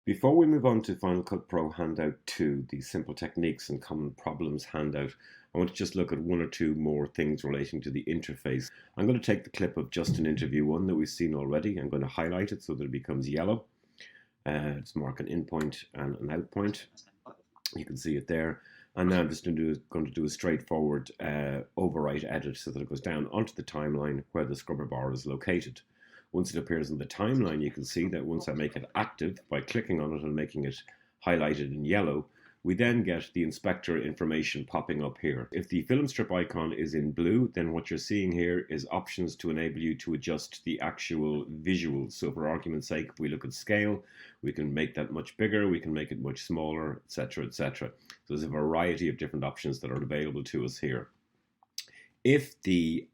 Before we move on to Final Cut Pro Handout 2, the Simple Techniques and Common Problems handout, I want to just look at one or two more things relating to the interface. I'm going to take the clip of just an interview one that we've seen already. I'm going to highlight it so that it becomes yellow. Let's mark an in point and an out point. You can see it there. And now I'm just going to do a straightforward overwrite edit so that it goes down onto the timeline where the scrubber bar is located. Once it appears on the timeline, you can see that once I make it active by clicking on it and making it highlighted in yellow, we then get the inspector information popping up here. If the film strip icon is in blue, then what you're seeing here is options to enable you to adjust the actual visuals. So for argument's sake, if we look at scale, we can make that much bigger, we can make it much smaller, etc., etc. So there's a variety of different options that are available to us here. If the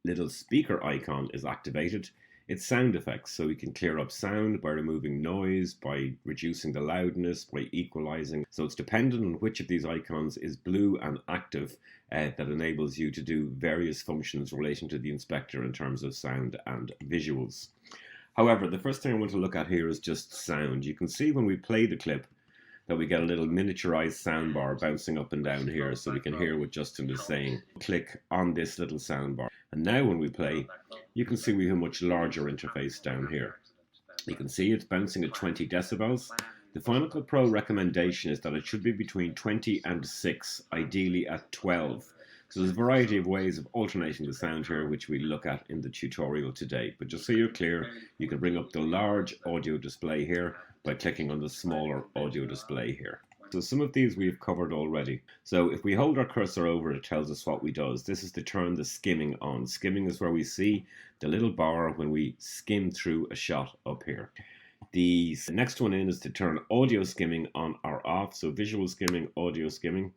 little speaker icon is activated, it's sound effects, so we can clear up sound by removing noise, by reducing the loudness, by equalizing. So it's dependent on which of these icons is blue and active that enables you to do various functions relating to the inspector in terms of sound and visuals. However, the first thing I want to look at here is just sound. You can see when we play the clip that we get a little miniaturized soundbar bouncing up and down here so we can hear what Justin is saying. Click on this little soundbar. And now when we play, you can see we have a much larger interface down here. You can see it's bouncing at 20 decibels. The Final Cut Pro recommendation is that it should be between 20 and 6, ideally at 12. So there's a variety of ways of alternating the sound here, which we look at in the tutorial today. But just so you're clear, you can bring up the large audio display here by clicking on the smaller audio display here. So some of these we've covered already. So if we hold our cursor over it, tells us what we do. This is to turn the skimming on. Skimming is where we see the little bar when we skim through a shot up here. The next one in is to turn audio skimming on or off. So visual skimming, audio skimming.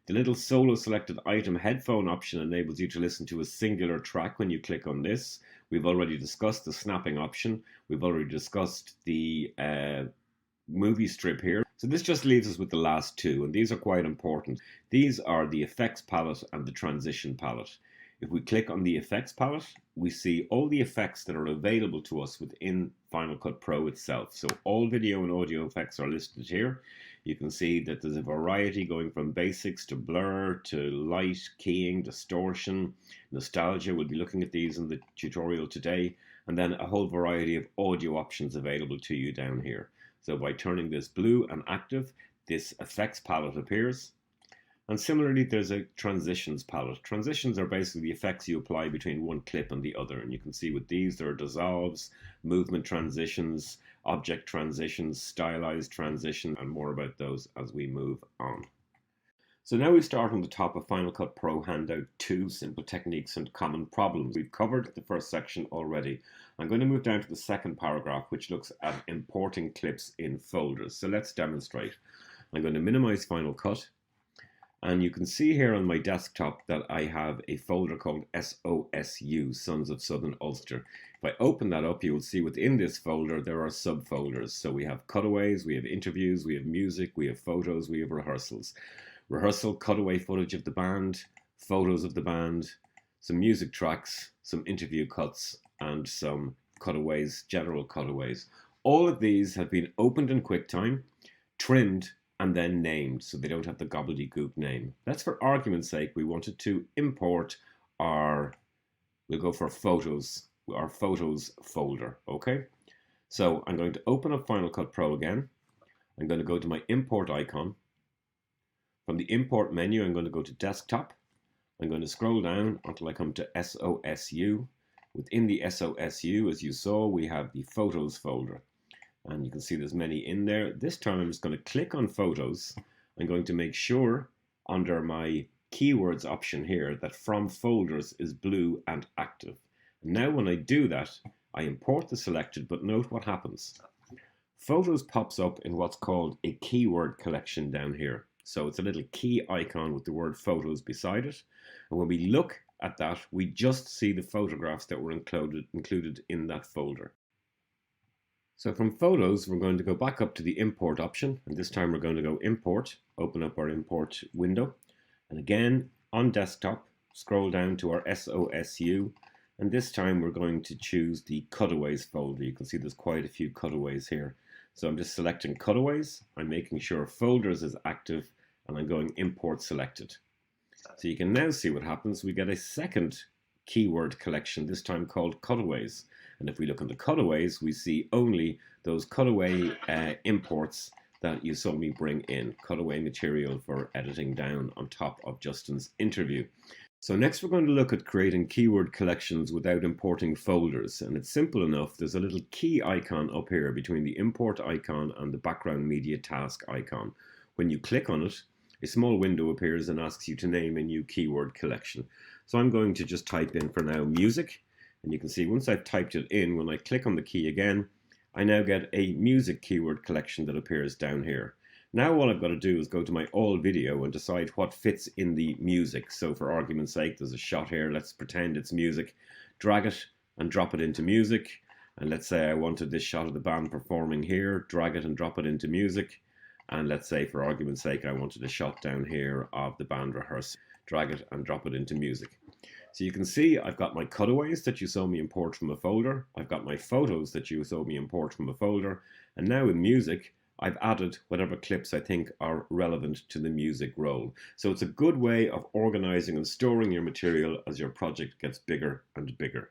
The little solo selected item headphone option enables you to listen to a singular track when you click on this. We've already discussed the snapping option. We've already discussed the movie strip here. So this just leaves us with the last two, and these are quite important. These are the effects palette and the transition palette. If we click on the effects palette, we see all the effects that are available to us within Final Cut Pro itself. So all video and audio effects are listed here. You can see that there's a variety going from basics to blur, to light, keying, distortion, nostalgia. We'll be looking at these in the tutorial today. And then a whole variety of audio options available to you down here. So by turning this blue and active, this effects palette appears. And similarly, there's a transitions palette. Transitions are basically the effects you apply between one clip and the other. And you can see with these, there are dissolves, movement transitions, object transitions, stylized transition, and more about those as we move on. So now we start on the top of Final Cut Pro Handout 2, Simple Techniques and Common Problems. We've covered the first section already. I'm going to move down to the second paragraph, which looks at importing clips in folders. So let's demonstrate. I'm going to minimize Final Cut. And you can see here on my desktop that I have a folder called SOSU, Sons of Southern Ulster. If I open that up, you will see within this folder there are subfolders. So we have cutaways, we have interviews, we have music, we have photos, we have rehearsals. Rehearsal, cutaway footage of the band, photos of the band, some music tracks, some interview cuts, and some cutaways, general cutaways. All of these have been opened in QuickTime, trimmed, and then named, so they don't have the gobbledygook name. That's for argument's sake. We wanted to import we'll go for photos, our photos folder, okay? So I'm going to open up Final Cut Pro again. I'm going to go to my import icon. From the import menu, I'm going to go to desktop. I'm going to scroll down until I come to SOSU. Within the SOSU, as you saw, we have the photos folder. And you can see there's many in there. This time I'm just going to click on photos. I'm going to make sure under my keywords option here that from folders is blue and active. And now when I do that, I import the selected, but note what happens. Photos pops up in what's called a keyword collection down here. So it's a little key icon with the word photos beside it. And when we look at that, we just see the photographs that were included in that folder. So from photos, we're going to go back up to the import option. And this time we're going to go import, open up our import window. And again, on desktop, scroll down to our SOSU. And this time we're going to choose the cutaways folder. You can see there's quite a few cutaways here. So I'm just selecting cutaways. I'm making sure folders is active and I'm going import selected. So you can now see what happens. We get a second keyword collection, this time called cutaways. And if we look in the cutaways, we see only those cutaway imports that you saw me bring in, cutaway material for editing down on top of Justin's interview. So next we're going to look at creating keyword collections without importing folders. And it's simple enough. There's a little key icon up here between the import icon and the background media task icon. When you click on it, a small window appears and asks you to name a new keyword collection. So I'm going to just type in for now music. And you can see once I've typed it in, when I click on the key again, I now get a music keyword collection that appears down here. Now all I've got to do is go to my all video and decide what fits in the music. So for argument's sake, there's a shot here. Let's pretend it's music. Drag it and drop it into music. And let's say I wanted this shot of the band performing here. Drag it and drop it into music. And let's say for argument's sake, I wanted a shot down here of the band rehearsal. Drag it and drop it into music. So you can see I've got my cutaways that you saw me import from a folder. I've got my photos that you saw me import from a folder. And now in music, I've added whatever clips I think are relevant to the music role. So it's a good way of organizing and storing your material as your project gets bigger and bigger.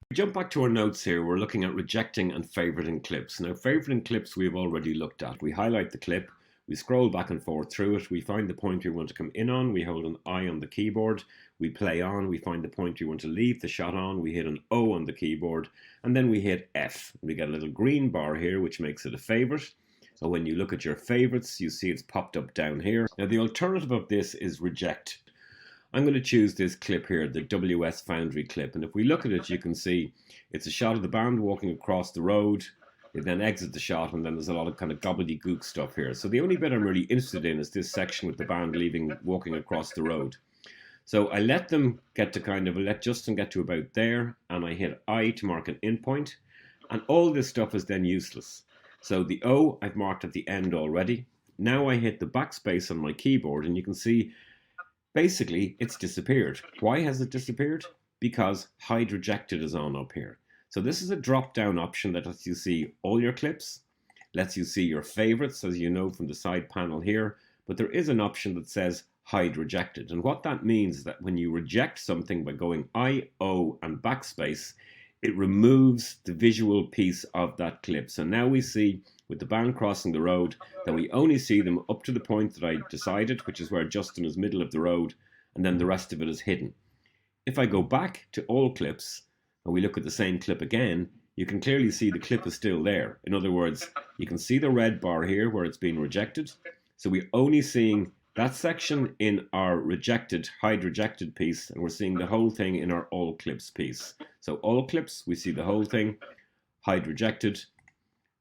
We jump back to our notes here. We're looking at rejecting and favoriting clips. Now, favoriting clips we've already looked at. We highlight the clip. We scroll back and forth through it. We find the point we want to come in on. We hold an I on the keyboard. We play on. We find the point we want to leave the shot on. We hit an O on the keyboard. And then we hit F. We get a little green bar here, which makes it a favorite. So when you look at your favorites, you see it's popped up down here. Now, the alternative of this is reject. I'm going to choose this clip here, the WS Foundry clip. And if we look at it, you can see it's a shot of the band walking across the road. It then exits the shot, and then there's a lot of kind of gobbledygook stuff here. So the only bit I'm really interested in is this section with the band walking across the road. So I let Justin get to about there, and I hit I to mark an in point, and all this stuff is then useless. So the O I've marked at the end already. Now I hit the backspace on my keyboard, and you can see basically it's disappeared. Why has it disappeared? Because hide rejected is on up here. So this is a drop-down option that lets you see all your clips, lets you see your favorites, as you know from the side panel here, but there is an option that says hide rejected. And what that means is that when you reject something by going I, O, and backspace, it removes the visual piece of that clip. So now we see with the band crossing the road that we only see them up to the point that I decided, which is where Justin is middle of the road, and then the rest of it is hidden. If I go back to all clips, and we look at the same clip again, you can clearly see the clip is still there. In other words, you can see the red bar here where it's been rejected. So we're only seeing that section in our hide rejected piece, and we're seeing the whole thing in our all clips piece. So all clips, we see the whole thing. Hide rejected,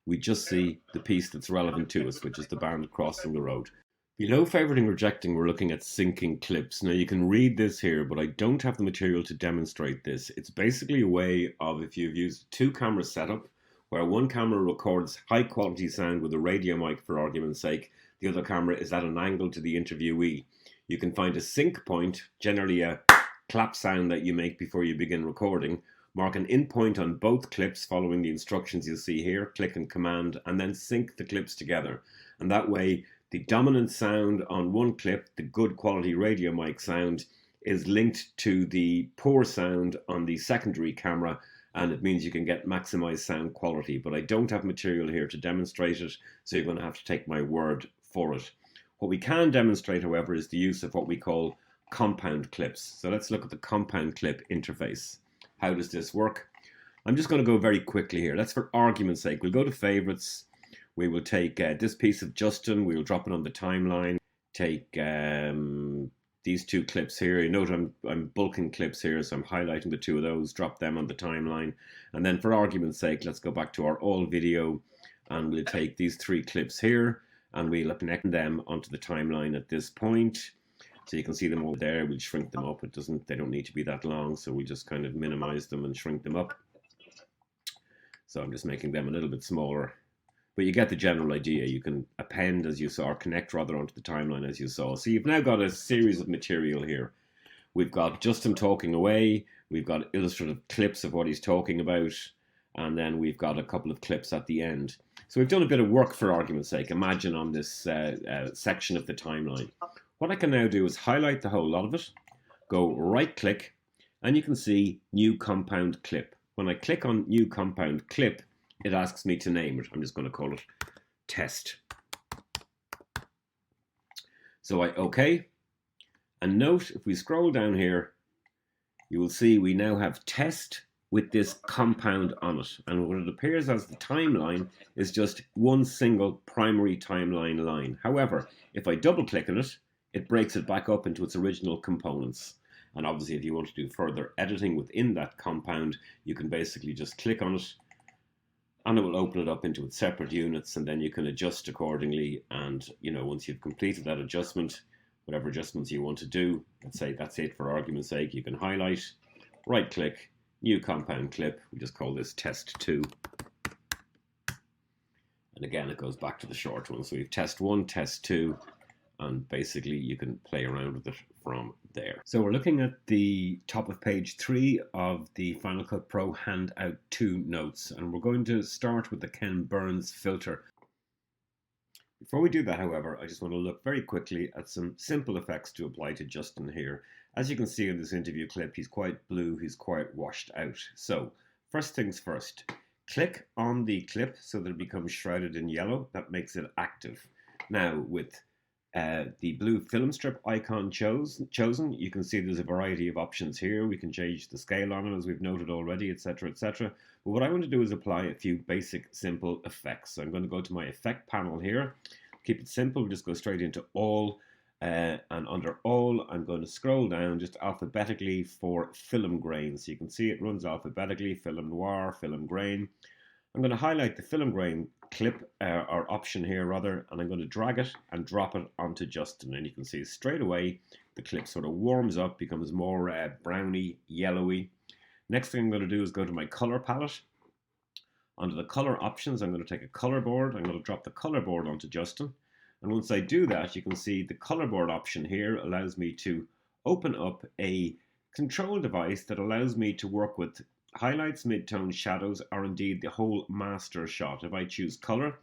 we just see the piece that's relevant to us, which is the band crossing the road. Below favoriting rejecting, we're looking at syncing clips. Now you can read this here, but I don't have the material to demonstrate this. It's basically a way of, if you've used a two-camera setup, where one camera records high quality sound with a radio mic for argument's sake, the other camera is at an angle to the interviewee. You can find a sync point, generally a clap sound that you make before you begin recording, mark an in point on both clips following the instructions you'll see here, click and command, and then sync the clips together. And that way, the dominant sound on one clip, the good quality radio mic sound, is linked to the poor sound on the secondary camera, and it means you can get maximized sound quality. But I don't have material here to demonstrate it, so you're going to have to take my word for it. What we can demonstrate, however, is the use of what we call compound clips. So let's look at the compound clip interface. How does this work? I'm just going to go very quickly here. Let's, for argument's sake, we'll go to favorites. We will take this piece of Justin, we'll drop it on the timeline, take these two clips here. You note I'm bulking clips here, so I'm highlighting the two of those, drop them on the timeline. And then for argument's sake, let's go back to our all video, and we'll take these three clips here, and we'll connect them onto the timeline at this point. So you can see them all there. We'll shrink them up. They don't need to be that long, so we just kind of minimize them and shrink them up. So I'm just making them a little bit smaller. But you get the general idea. You can append, as you saw, or connect rather onto the timeline, as you saw. So you've now got a series of material here. We've got Justin talking away. We've got illustrative clips of what he's talking about. And then we've got a couple of clips at the end. So we've done a bit of work for argument's sake. Imagine on this section of the timeline. What I can now do is highlight the whole lot of it, go right click, and you can see new compound clip. When I click on new compound clip, it asks me to name it. I'm just going to call it test. So I OK. And note, if we scroll down here, you will see we now have test with this compound on it. And what it appears as the timeline is just one single primary timeline line. However, if I double click on it, it breaks it back up into its original components. And obviously, if you want to do further editing within that compound, you can basically just click on it and it will open it up into its separate units, and then you can adjust accordingly. And once you've completed that adjustment, whatever adjustments you want to do, let's say that's it for argument's sake, you can highlight, right click, new compound clip. We just call this test 2. And again, it goes back to the short one. So we've test 1, test 2, and basically you can play around with it from there. So we're looking at the top of page 3 of the Final Cut Pro Handout 2 notes, and we're going to start with the Ken Burns filter. Before we do that, however, I just want to look very quickly at some simple effects to apply to Justin here. As you can see in this interview clip, he's quite blue, he's quite washed out. So first things first, click on the clip so that it becomes shrouded in yellow. That makes it active. Now with the blue film strip icon chosen, you can see there's a variety of options here. We can change the scale on it, as we've noted already, etc., etc. But what I want to do is apply a few basic, simple effects. So I'm going to go to my effect panel here. Keep it simple. Just go straight into all, and under all, I'm going to scroll down just alphabetically for film grain. So you can see it runs alphabetically: film noir, film grain. I'm going to highlight the film grain clip, or option here rather, and I'm going to drag it and drop it onto Justin. And you can see straight away the clip sort of warms up, becomes more browny, yellowy. Next thing I'm going to do is go to my color palette. Under the color options, I'm going to take a color board. I'm going to drop the color board onto Justin. And once I do that, you can see the color board option here allows me to open up a control device that allows me to work with highlights, midtones, shadows, or indeed the whole master shot. If I choose color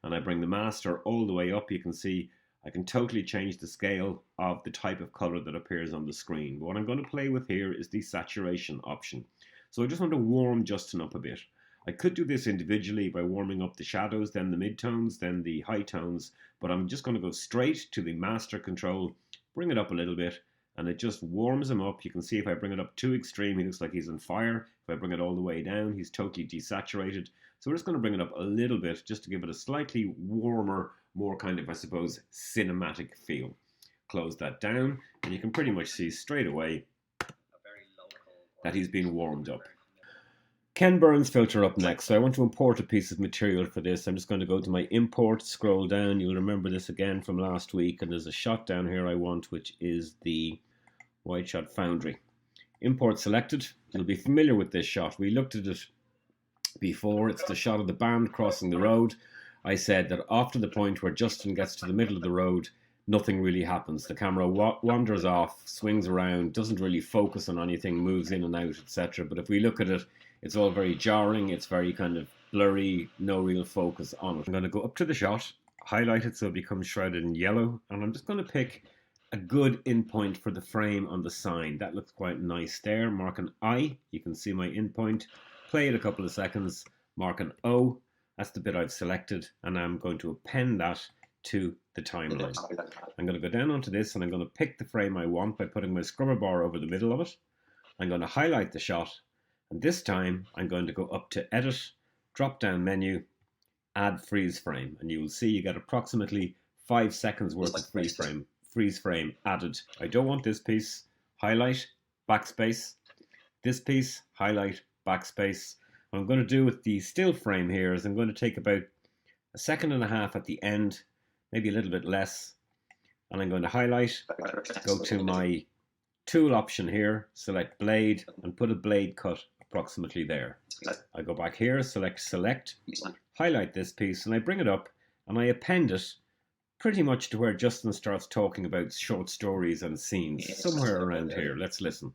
and I bring the master all the way up, you can see I can totally change the scale of the type of color that appears on the screen. But what I'm going to play with here is the saturation option. So I just want to warm Justin up a bit. I could do this individually by warming up the shadows, then the midtones, then the high tones, but I'm just going to go straight to the master control, bring it up a little bit, and it just warms him up. You can see if I bring it up too extreme, he looks like he's on fire. If I bring it all the way down, he's totally desaturated. So we're just going to bring it up a little bit just to give it a slightly warmer, more kind of, I suppose, cinematic feel. Close that down, and you can pretty much see straight away that he's been warmed up. Ken Burns filter up next. So I want to import a piece of material for this. I'm just going to go to my import, scroll down. You'll remember this again from last week, and there's a shot down here I want, which is the wide shot Foundry. Import selected. You'll be familiar with this shot. We looked at it before. It's the shot of the band crossing the road. I said that after the point where Justin gets to the middle of the road, nothing really happens. The camera wanders off, swings around, doesn't really focus on anything, moves in and out, etc. But if we look at it, it's all very jarring, it's very kind of blurry, no real focus on it. I'm going to go up to the shot, highlight it so it becomes shrouded in yellow, and I'm just going to pick a good in point for the frame on the sign. That looks quite nice there. Mark an I, you can see my in point. Play it a couple of seconds, mark an O, that's the bit I've selected, and I'm going to append that to the timeline. I'm going to go down onto this, and I'm going to pick the frame I want by putting my scrubber bar over the middle of it. I'm going to highlight the shot, and this time I'm going to go up to Edit, drop down menu, Add Freeze Frame, and you will see you get approximately 5 seconds worth of freeze frame added. I don't want this piece. Highlight, backspace. This piece, highlight, backspace. What I'm going to do with the still frame here is I'm going to take about 1.5 seconds at the end, maybe a little bit less, and I'm going to highlight, go to my tool option here, select blade, and put a blade cut approximately there. I go back here, select, highlight this piece, and I bring it up and I append it pretty much to where Justin starts talking about short stories and scenes, somewhere around here. Let's listen.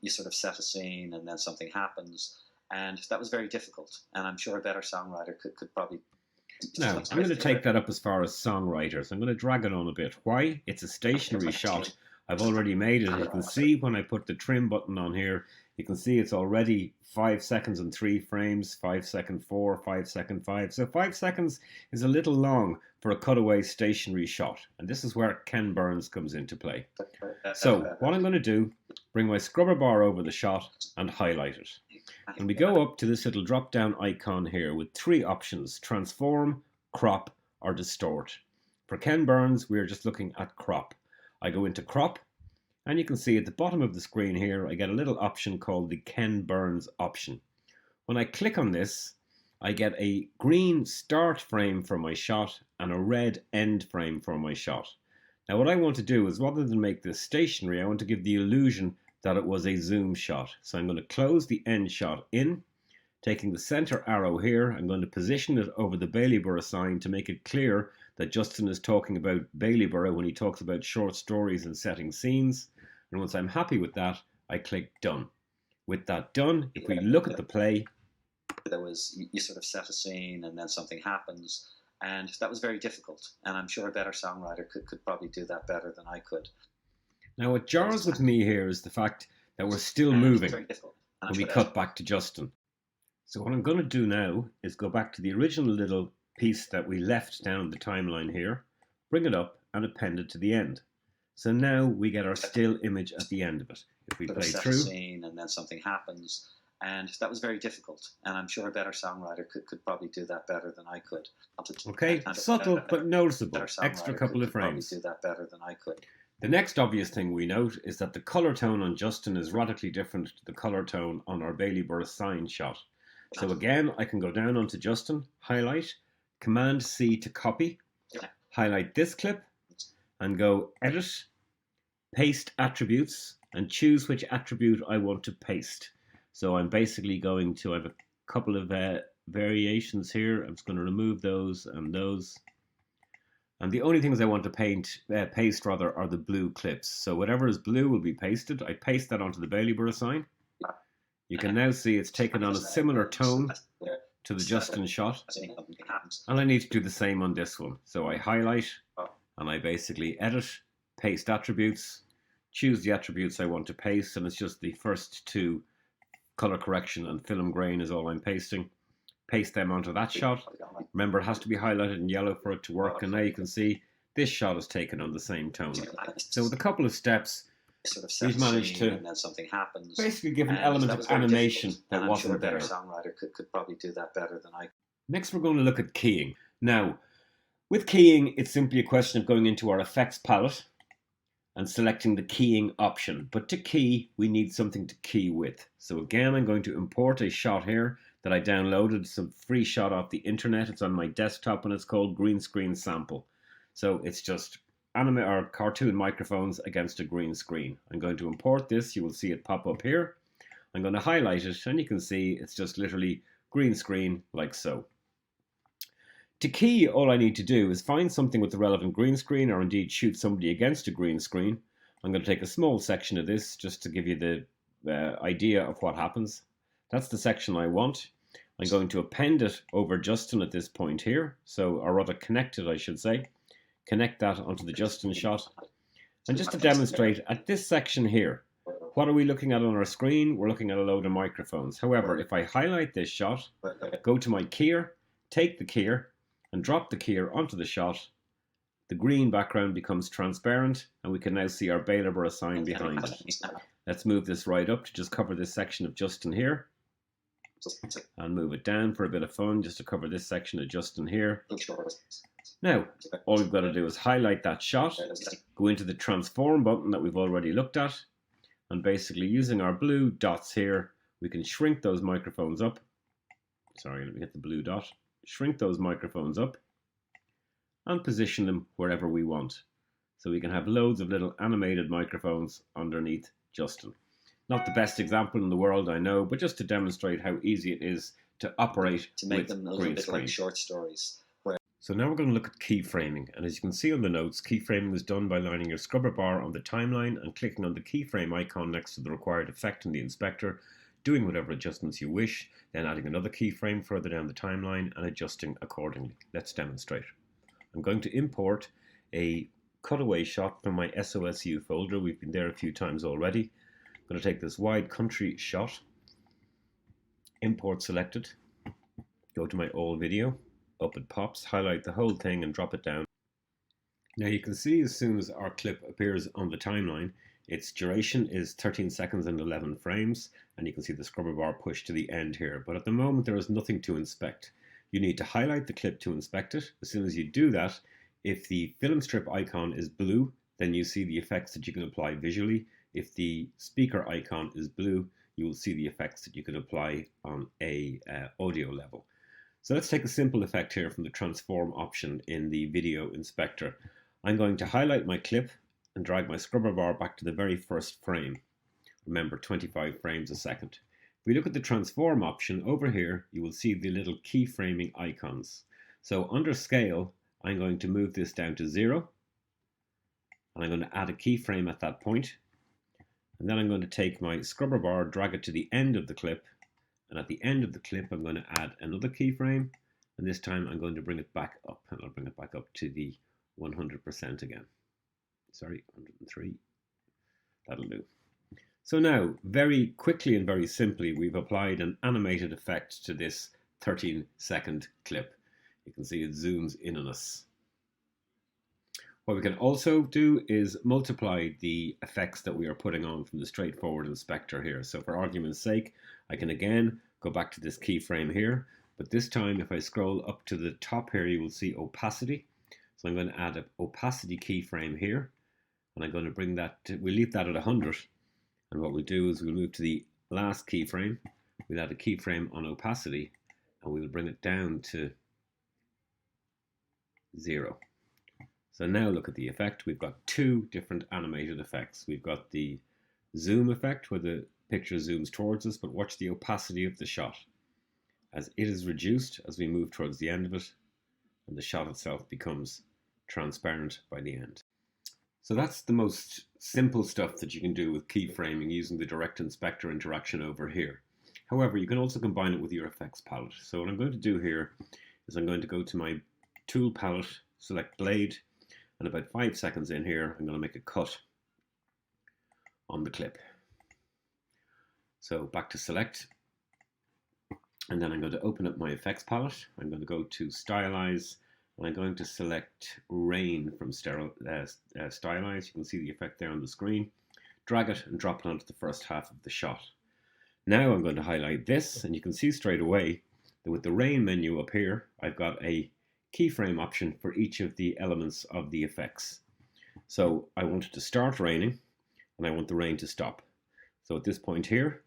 You sort of set a scene and then something happens, and that was very difficult. And I'm sure a better songwriter could probably. Now, I'm going to take that up as far as songwriters. I'm going to drag it on a bit. Why? It's a stationary shot. I've already made it. You can see when I put the trim button on here, you can see it's already 5 seconds and 3 frames, 5 second 4, 5 second 5. So 5 seconds is a little long for a cutaway stationary shot. And this is where Ken Burns comes into play. So what I'm going to do, bring my scrubber bar over the shot and highlight it. And we go up to this little drop down icon here with 3 options: transform, crop or distort. For Ken Burns, we're just looking at crop. I go into crop, and you can see at the bottom of the screen here, I get a little option called the Ken Burns option. When I click on this, I get a green start frame for my shot and a red end frame for my shot. Now what I want to do is, rather than make this stationary, I want to give the illusion that it was a zoom shot. So I'm going to close the end shot in, taking the center arrow here. I'm going to position it over the Baileyborough sign to make it clear that Justin is talking about Baileyborough when he talks about short stories and setting scenes. And once I'm happy with that, I click done. With that done, if we look at the play, you sort of set a scene and then something happens, and that was very difficult. And I'm sure a better songwriter could probably do that better than I could. Now what jars with me here is the fact that we're still moving when we cut back to Justin. So what I'm going to do now is go back to the original little piece that we left down the timeline here, bring it up and append it to the end. So now we get our still image at the end of it. If we play through, scene and then something happens, and that was very difficult. And I'm sure a better songwriter could probably do that better than I could. Okay, subtle but noticeable. Extra couple of frames. Do that better than I could. The next obvious thing we note is that the colour tone on Justin is radically different to the colour tone on our Baileyborough sign shot. So again, I can go down onto Justin, highlight, Command C to copy, highlight this clip, and go Edit, Paste Attributes, and choose which attribute I want to paste. So I'm basically going to, I have a couple of variations here. I'm just going to remove those and those. And the only things I want to paste are the blue clips. So whatever is blue will be pasted. I paste that onto the Baileyborough sign. You can now see it's taken on a similar tone to the Justin shot. And I need to do the same on this one. So I highlight and I basically edit, paste attributes, choose the attributes I want to paste, and it's just the first 2, color correction and film grain, is all I'm pasting. Paste them onto that shot. Remember, it has to be highlighted in yellow for it to work, and now you can see this shot is taken on the same tone. So with a couple of steps, we've managed to basically give an element of animation that wasn't there. Songwriter could probably do that better than I could. Next, we're going to look at keying. Now, with keying, it's simply a question of going into our effects palette and selecting the keying option. But to key, we need something to key with. So again, I'm going to import a shot here that I downloaded, some free shot off the internet. It's on my desktop and it's called Green Screen Sample. So it's just anime or cartoon microphones against a green screen. I'm going to import this. You will see it pop up here. I'm going to highlight it and you can see it's just literally green screen like so. To key, all I need to do is find something with the relevant green screen, or indeed shoot somebody against a green screen. I'm going to take a small section of this just to give you the idea of what happens. That's the section I want. I'm going to append it over Justin at this point here. So, or rather connect it, I should say. Connect that onto the Justin shot. And just to demonstrate, at this section here, what are we looking at on our screen? We're looking at a load of microphones. However, if I highlight this shot, go to my keyer, take the keyer, and drop the keyer onto the shot, the green background becomes transparent, and we can now see our Baileyborough sign behind it. Let's move this right up to just cover this section of Justin here. And move it down for a bit of fun, just to cover this section of Justin here. Now, all we've got to do is highlight that shot, go into the transform button that we've already looked at, and basically using our blue dots here, we can shrink those microphones up. Sorry, let me hit the blue dot. Shrink those microphones up and position them wherever we want. So we can have loads of little animated microphones underneath Justin. Not the best example in the world, I know, but just to demonstrate how easy it is to operate to make with them a little green bit screen. like short stories. So now we're going to look at keyframing, and as you can see on the notes, keyframing is done by lining your scrubber bar on the timeline and clicking on the keyframe icon next to the required effect in the inspector doing whatever adjustments you wish, then adding another keyframe further down the timeline and adjusting accordingly. Let's demonstrate. I'm going to import a cutaway shot from my SOSU folder. We've been there a few times already. I'm going to take this wide country shot, import selected, go to my all video, up it pops, highlight the whole thing and drop it down. Now you can see as soon as our clip appears on the timeline, its duration is 13 seconds and 11 frames, and you can see the scrubber bar pushed to the end here. But at the moment there is nothing to inspect. You need to highlight the clip to inspect it. As soon as you do that, if the film strip icon is blue, then you see the effects that you can apply visually. If the speaker icon is blue, you will see the effects that you can apply on a audio level. So let's take a simple effect here from the transform option in the video inspector. I'm going to highlight my clip and drag my scrubber bar back to the very first frame. Remember, 25 frames a second. If we look at the transform option over here, you will see the little keyframing icons. So under scale, I'm going to move this down to 0, and I'm going to add a keyframe at that point. And then I'm going to take my scrubber bar, drag it to the end of the clip, and at the end of the clip I'm going to add another keyframe, and this time I'm going to bring it back up, and I'll bring it back up to the 100% again. Sorry, 103. That'll do. So now, very quickly and very simply, we've applied an animated effect to this 13-second clip. You can see it zooms in on us. What we can also do is multiply the effects that we are putting on from the straightforward inspector here. So for argument's sake, I can again go back to this keyframe here, but this time if I scroll up to the top here, you will see opacity. So I'm going to add an opacity keyframe here, and I'm going to bring that, we'll leave that at 100, and what we'll do is we'll move to the last keyframe, we'll add a keyframe on opacity, and we'll bring it down to 0. So now look at the effect. We've got two different animated effects. We've got the zoom effect where the picture zooms towards us, but watch the opacity of the shot. As it is reduced as we move towards the end of it, and the shot itself becomes transparent by the end. So that's the most simple stuff that you can do with keyframing using the direct inspector interaction over here. However, you can also combine it with your effects palette. So what I'm going to do here is I'm going to go to my tool palette, select blade, and about 5 seconds in here, I'm going to make a cut on the clip. So back to select, and then I'm going to open up my effects palette. I'm going to go to stylize, and I'm going to select rain from stylize. You can see the effect there on the screen. Drag it and drop it onto the first half of the shot. Now I'm going to highlight this, and you can see straight away that with the rain menu up here, I've got a keyframe option for each of the elements of the effects. So I want it to start raining, and I want the rain to stop. So at this point here,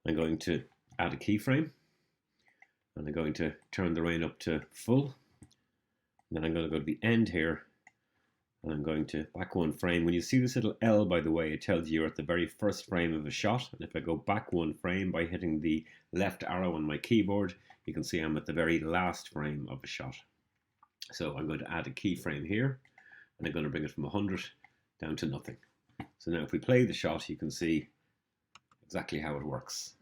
I'm going to add a keyframe, and I'm going to turn the rain up to full. And then I'm going to go to the end here, and I'm going to back one frame. When you see this little L, by the way, it tells you you're at the very first frame of a shot. And if I go back one frame by hitting the left arrow on my keyboard, you can see I'm at the very last frame of a shot. So I'm going to add a keyframe here, and I'm going to bring it from 100 down to nothing. So now if we play the shot, you can see exactly how it works.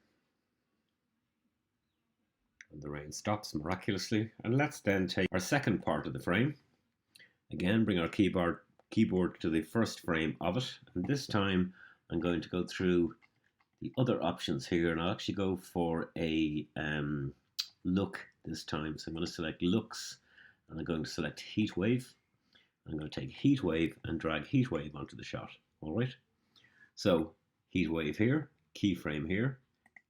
And the rain stops miraculously. And let's then take our second part of the frame. Again, bring our keyboard to the first frame of it. And this time I'm going to go through the other options here, and I'll actually go for a look this time. So I'm going to select looks, and I'm going to select heat wave. I'm going to take heat wave and drag heat wave onto the shot. All right. So heat wave here, keyframe here,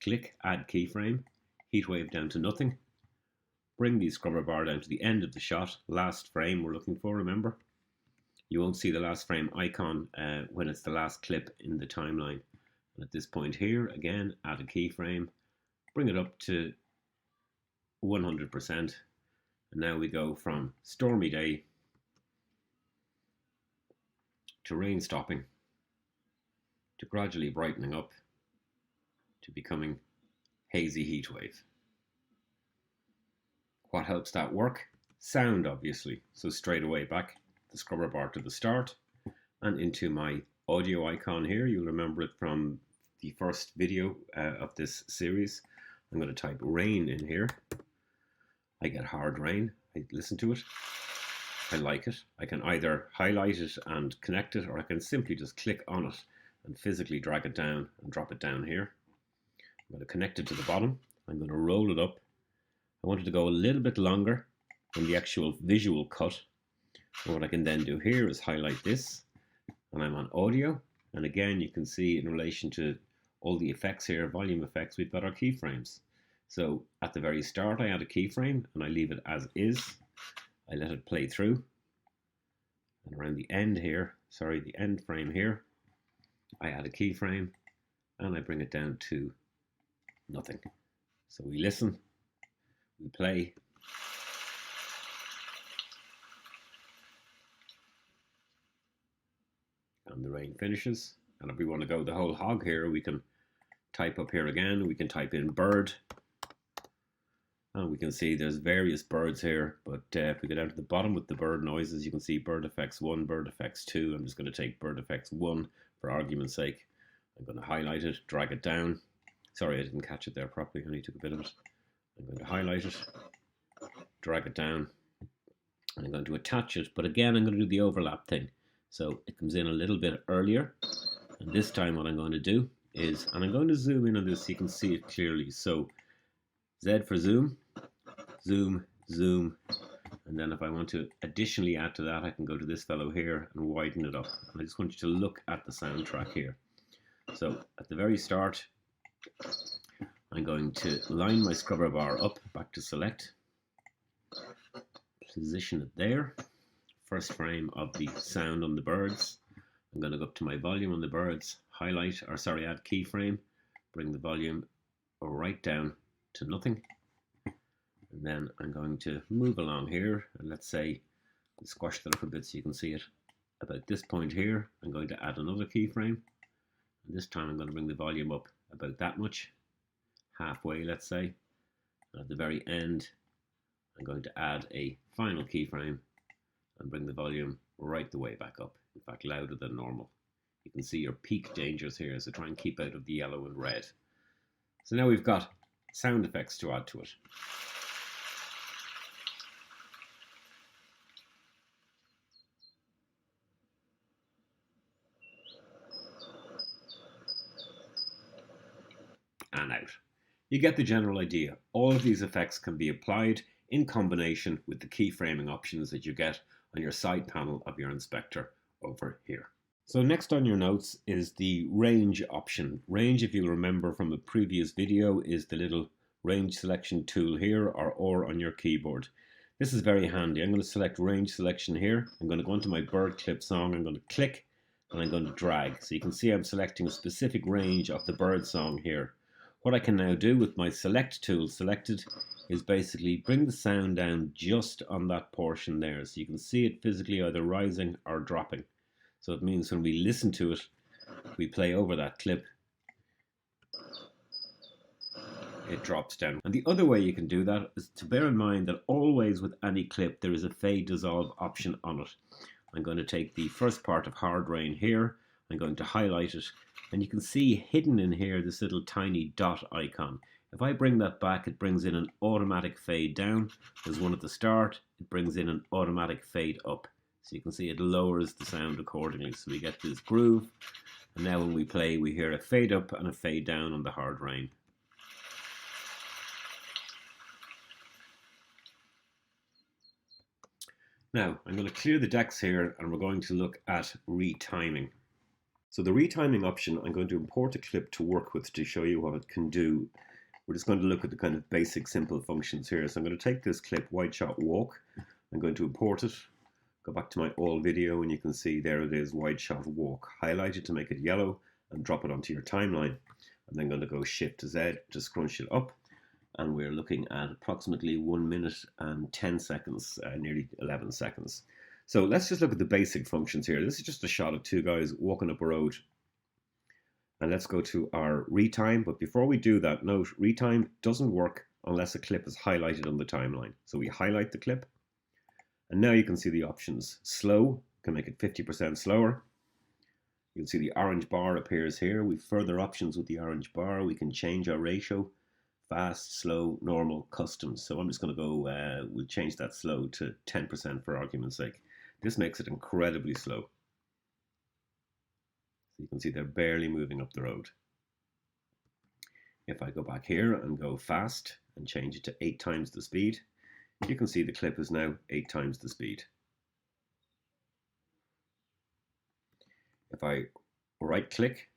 click add keyframe, heat wave down to nothing. Bring the scrubber bar down to the end of the shot, last frame we're looking for, remember. You won't see the last frame icon when it's the last clip in the timeline. And at this point here, again, add a keyframe, bring it up to 100%. And now we go from stormy day to rain stopping, to gradually brightening up, to becoming hazy heat wave. What helps that work? Sound, obviously. So straight away back the scrubber bar to the start and into my audio icon here. You'll remember it from the first video of this series. I'm going to type rain in here. I get hard rain. I listen to it. I like it. I can either highlight it and connect it, or I can simply just click on it and physically drag it down and drop it down here. I'm going to connect it to the bottom. I'm going to roll it up. I want it to go a little bit longer than the actual visual cut. And what I can then do here is highlight this, and I'm on audio. And again, you can see in relation to all the effects here, volume effects, we've got our keyframes. So at the very start, I add a keyframe and I leave it as is. I let it play through. And around the end here, sorry, the end frame here, I add a keyframe and I bring it down to nothing. So we listen, we play. And the rain finishes. And if we want to go the whole hog here, we can type up here again. We can type in bird. And we can see there's various birds here. But if we go down to the bottom with the bird noises, you can see bird effects 1, bird effects 2. I'm just going to take bird effects 1 for argument's sake. I'm going to highlight it, drag it down. Sorry, I didn't catch it there properly. I only took a bit of it. I'm going to highlight it, drag it down. And I'm going to attach it. But again, I'm going to do the overlap thing. So it comes in a little bit earlier. And this time what I'm going to do is, and I'm going to zoom in on this so you can see it clearly. So Z for zoom, zoom, zoom. And then if I want to additionally add to that, I can go to this fellow here and widen it up. And I just want you to look at the soundtrack here. So at the very start, I'm going to line my scrubber bar up, back to select, position it there. First frame of the sound on the birds. I'm going to go up to my volume on the birds, highlight, or sorry, add keyframe, bring the volume right down to nothing. And then I'm going to move along here, and let's say, squash that up a bit so you can see it. About this point here, I'm going to add another keyframe. And this time I'm going to bring the volume up about that much, halfway, let's say. And at the very end, I'm going to add a final keyframe and bring the volume right the way back up, in fact louder than normal. You can see your peak dangers here, so try and keep out of the yellow and red. So now we've got sound effects to add to it. And out. You get the general idea. All of these effects can be applied in combination with the keyframing options that you get on your side panel of your inspector over here. So next on your notes is the range option. Range, if you'll remember from a previous video, is the little range selection tool here, or on your keyboard. This is very handy. I'm going to select range selection here. I'm going to go into my bird clip song. I'm going to click and I'm going to drag. So you can see I'm selecting a specific range of the bird song here. What I can now do with my select tool selected is basically bring the sound down just on that portion there. So you can see it physically either rising or dropping. So it means when we listen to it, we play over that clip, it drops down. And the other way you can do that is to bear in mind that always with any clip there is a fade dissolve option on it. I'm going to take the first part of Hard Rain here, I'm going to highlight it, and you can see hidden in here this little tiny dot icon. If I bring that back, it brings in an automatic fade down. There's one at the start, it brings in an automatic fade up. So you can see it lowers the sound accordingly. So we get this groove, and now when we play we hear a fade up and a fade down on the Hard Rain. Now I'm going to clear the decks here and we're going to look at retiming. So the retiming option, I'm going to import a clip to work with to show you what it can do. We're just going to look at the kind of basic simple functions here. So I'm going to take this clip, wide shot walk, I'm going to import it, go back to my all video, and you can see there it is, wide shot walk. Highlight it to make it yellow and drop it onto your timeline. I'm then going to go Shift to Z to scrunch it up, and we're looking at approximately 1 minute and 10 seconds, nearly 11 seconds. So let's just look at the basic functions here. This is just a shot of two guys walking up a road. And let's go to our retime. But before we do that, note retime doesn't work unless a clip is highlighted on the timeline. So we highlight the clip. And now you can see the options. Slow, can make it 50% slower. You'll see the orange bar appears here. We've further options with the orange bar. We can change our ratio, fast, slow, normal, custom. So I'm just going to go, we'll change that slow to 10% for argument's sake. This makes it incredibly slow. So you can see they're barely moving up the road. If I go back here and go fast and change it to 8 times the speed, you can see the clip is now 8 times the speed. If I left click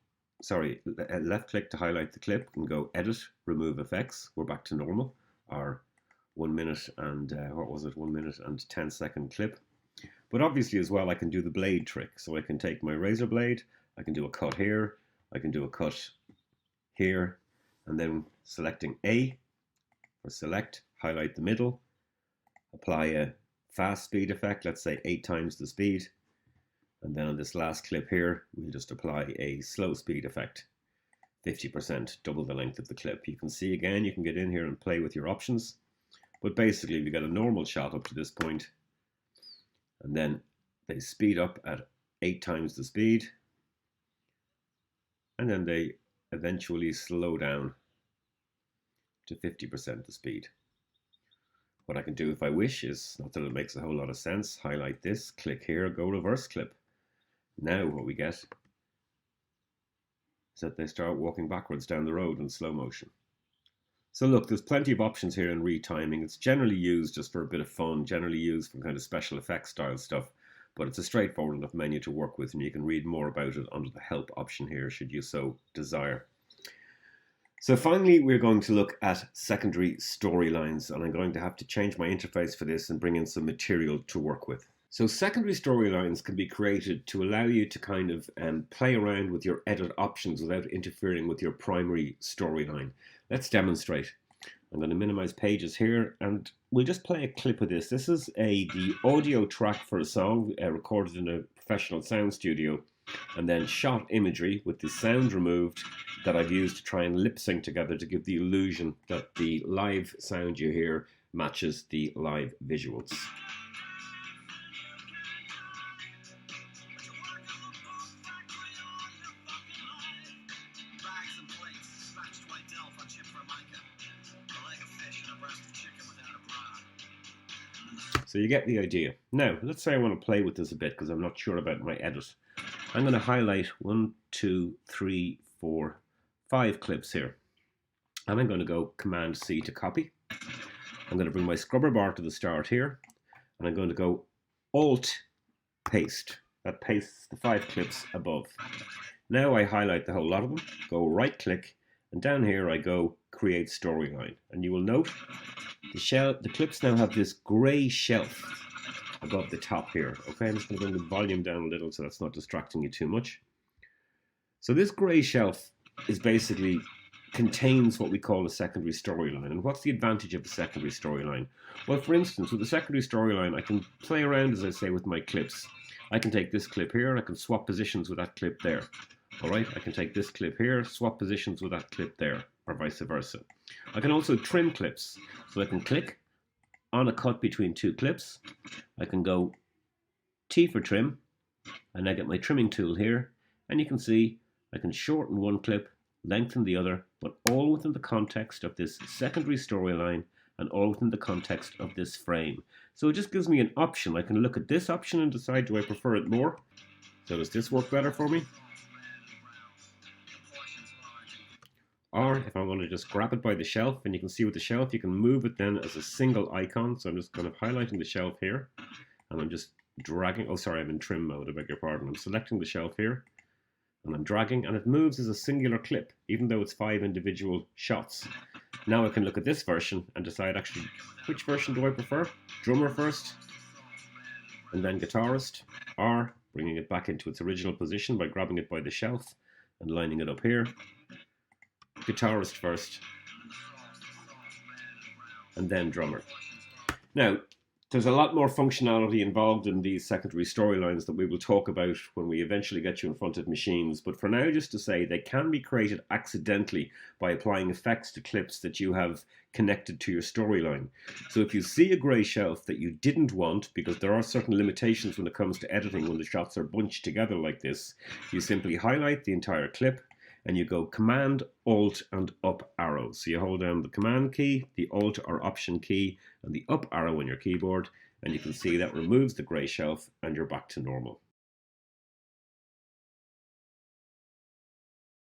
to highlight the clip and go edit, remove effects, we're back to normal. Our 1 minute and, 1 minute and 10 second clip. But obviously as well, I can do the blade trick. So I can take my razor blade, I can do a cut here, I can do a cut here, and then selecting A for select, highlight the middle, apply a fast speed effect, let's say 8 times the speed. And then on this last clip here, we'll just apply a slow speed effect, 50%, double the length of the clip. You can see again, you can get in here and play with your options. But basically, we got a normal shot up to this point, and then they speed up at 8 times the speed, and then they eventually slow down to 50% the speed. What I can do if I wish is, not that it makes a whole lot of sense, highlight this, click here, go reverse clip. Now what we get is that they start walking backwards down the road in slow motion. So look, there's plenty of options here in retiming. It's generally used just for a bit of fun, generally used for kind of special effects style stuff, but it's a straightforward enough menu to work with, and you can read more about it under the help option here should you so desire. So finally, we're going to look at secondary storylines, and I'm going to have to change my interface for this and bring in some material to work with. So secondary storylines can be created to allow you to kind of play around with your edit options without interfering with your primary storyline. Let's demonstrate. I'm going to minimize pages here, and we'll just play a clip of this. This is the audio track for a song recorded in a professional sound studio, and then shot imagery with the sound removed that I've used to try and lip sync together to give the illusion that the live sound you hear matches the live visuals. So you get the idea. Now, let's say I want to play with this a bit because I'm not sure about my edit. I'm going to highlight 1, 2, 3, 4, 5 clips here. And I'm going to go Command C to copy. I'm going to bring my scrubber bar to the start here. And I'm going to go Alt Paste. That pastes the 5 clips above. Now I highlight the whole lot of them, go right click, and down here I go Create Storyline. And you will note the clips now have this grey shelf above the top here. Okay, I'm just going to bring the volume down a little so that's not distracting you too much. So this grey shelf is basically contains what we call a secondary storyline. And what's the advantage of a secondary storyline? Well, for instance, with a secondary storyline, I can play around, as I say, with my clips. I can take this clip here, I can swap positions with that clip there. All right, I can take this clip here, swap positions with that clip there, or vice versa. I can also trim clips. So I can click on a cut between 2 clips. I can go T for trim, and I get my trimming tool here. And you can see I can shorten one clip, lengthen the other, but all within the context of this secondary storyline and all within the context of this frame. So it just gives me an option. I can look at this option and decide, do I prefer it more? So does this work better for me? Or if I want to just grab it by the shelf, and you can see with the shelf, you can move it then as a single icon. So I'm just kind of highlighting the shelf here, and I'm just dragging, oh sorry, I'm in trim mode, I beg your pardon. I'm selecting the shelf here, and I'm dragging, and it moves as a singular clip, even though it's 5 individual shots. Now I can look at this version and decide actually, which version do I prefer? Drummer first, and then guitarist, or bringing it back into its original position by grabbing it by the shelf and lining it up here. Guitarist first, and then drummer. Now, There's a lot more functionality involved in these secondary storylines that we will talk about when we eventually get you in front of machines. But for now, just to say, they can be created accidentally by applying effects to clips that you have connected to your storyline. So if you see a grey shelf that you didn't want, because there are certain limitations when it comes to editing when the shots are bunched together like this, you simply highlight the entire clip and you go Command, Alt and Up arrow. So you hold down the Command key, the Alt or Option key and the Up arrow on your keyboard, and you can see that removes the grey shelf and you're back to normal.